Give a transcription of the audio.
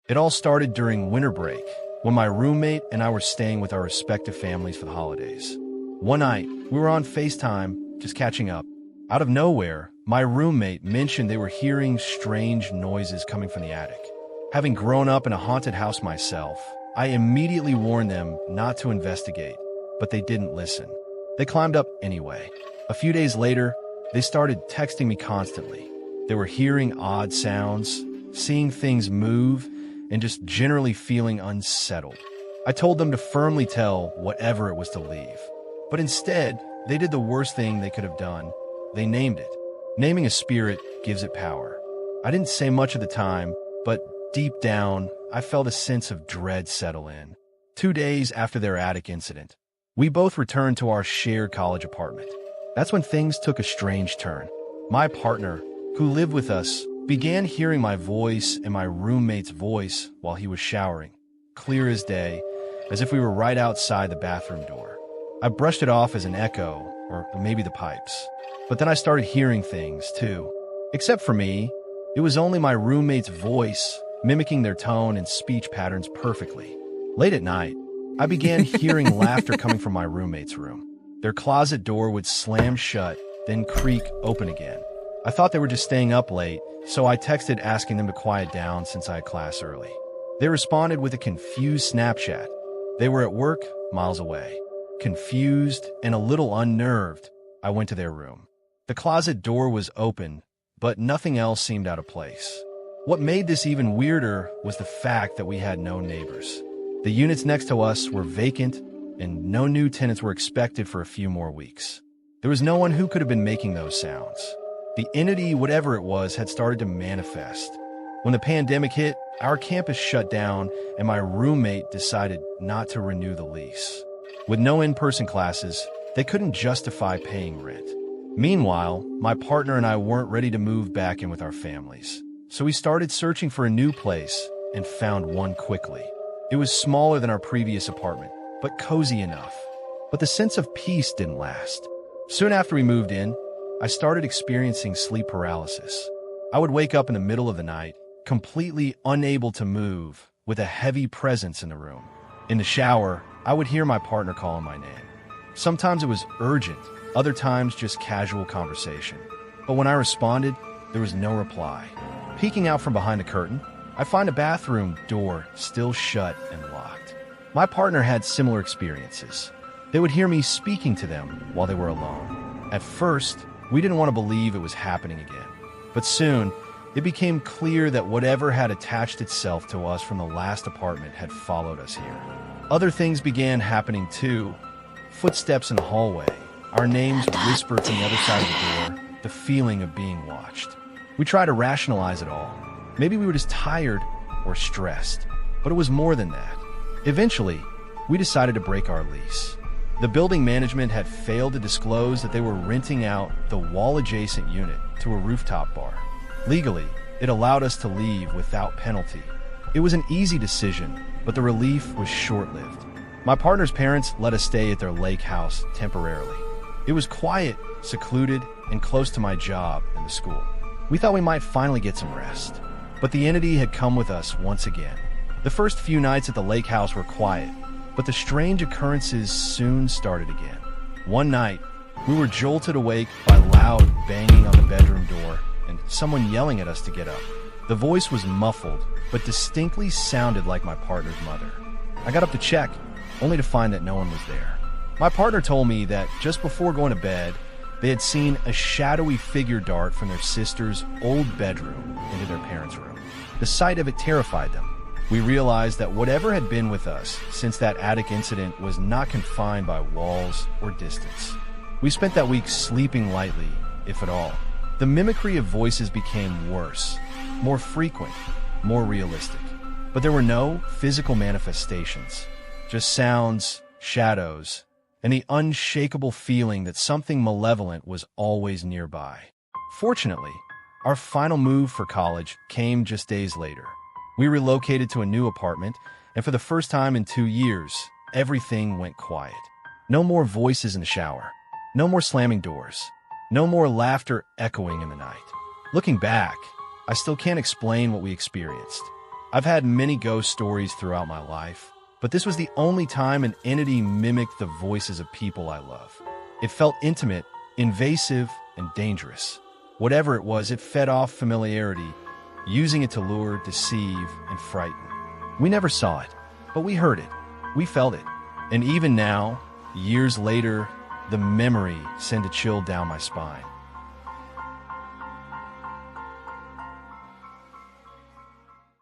It all started during winter break, when my roommate and I were staying with our respective families for the holidays. One night, we were on FaceTime, just catching up. Out of nowhere, my roommate mentioned they were hearing strange noises coming from the attic. Having grown up in a haunted house myself, I immediately warned them not to investigate, but they didn't listen. They climbed up anyway. A few days later, they started texting me constantly. They were hearing odd sounds, seeing things move, and just generally feeling unsettled. I told them to firmly tell whatever it was to leave. But instead, they did the worst thing they could have done. They named it. Naming a spirit gives it power. I didn't say much at the time, but deep down, I felt a sense of dread settle in. 2 days after their attic incident, we both returned to our shared college apartment. That's when things took a strange turn. My partner, who lived with us, began hearing my voice and my roommate's voice while he was showering, clear as day, as if we were right outside the bathroom door. I brushed it off as an echo, or maybe the pipes. But then I started hearing things, too. Except for me, it was only my roommate's voice, mimicking their tone and speech patterns perfectly. Late at night, I began hearing laughter coming from my roommate's room. Their closet door would slam shut, then creak open again. I thought they were just staying up late, so I texted asking them to quiet down since I had class early. They responded with a confused Snapchat. They were at work, miles away. Confused and a little unnerved, I went to their room. The closet door was open, but nothing else seemed out of place. What made this even weirder was the fact that we had no neighbors. The units next to us were vacant, and no new tenants were expected for a few more weeks. There was no one who could have been making those sounds. The entity, whatever it was, had started to manifest. When the pandemic hit, our campus shut down, and my roommate decided not to renew the lease. With no in-person classes, they couldn't justify paying rent. Meanwhile, my partner and I weren't ready to move back in with our families. So we started searching for a new place and found one quickly. It was smaller than our previous apartment, but cozy enough. But the sense of peace didn't last. Soon after we moved in, I started experiencing sleep paralysis. I would wake up in the middle of the night, completely unable to move, with a heavy presence in the room. In the shower, I would hear my partner calling my name. Sometimes it was urgent, other times just casual conversation. But when I responded, there was no reply. Peeking out from behind the curtain, I find a bathroom door still shut and locked. My partner had similar experiences. They would hear me speaking to them while they were alone. At first, we didn't want to believe it was happening again. But soon, it became clear that whatever had attached itself to us from the last apartment had followed us here. Other things began happening too. Footsteps in the hallway, our names whispered from the other side of the door, the feeling of being watched. We tried to rationalize it all. Maybe we were just tired or stressed, but it was more than that. Eventually, we decided to break our lease. The building management had failed to disclose that they were renting out the wall-adjacent unit to a rooftop bar. Legally, it allowed us to leave without penalty. It was an easy decision, but the relief was short-lived. My partner's parents let us stay at their lake house temporarily. It was quiet, secluded, and close to my job and the school. We thought we might finally get some rest. But the entity had come with us once again. The first few nights at the lake house were quiet, but the strange occurrences soon started again. One night, we were jolted awake by loud banging on the bedroom door and someone yelling at us to get up. The voice was muffled, but distinctly sounded like my partner's mother. I got up to check, only to find that no one was there. My partner told me that just before going to bed, they had seen a shadowy figure dart from their sister's old bedroom into their parents' room. The sight of it terrified them. We realized that whatever had been with us since that attic incident was not confined by walls or distance. We spent that week sleeping lightly, if at all. The mimicry of voices became worse, more frequent, more realistic. But there were no physical manifestations, just sounds, shadows, and the unshakable feeling that something malevolent was always nearby. Fortunately, our final move for college came just days later. We relocated to a new apartment, and for the first time in 2 years, everything went quiet. No more voices in the shower. No more slamming doors. No more laughter echoing in the night. Looking back, I still can't explain what we experienced. I've had many ghost stories throughout my life, but this was the only time an entity mimicked the voices of people I love. It felt intimate, invasive, and dangerous. Whatever it was, it fed off familiarity, using it to lure, deceive, and frighten. We never saw it, but we heard it. We felt it. And even now, years later, the memory sent a chill down my spine.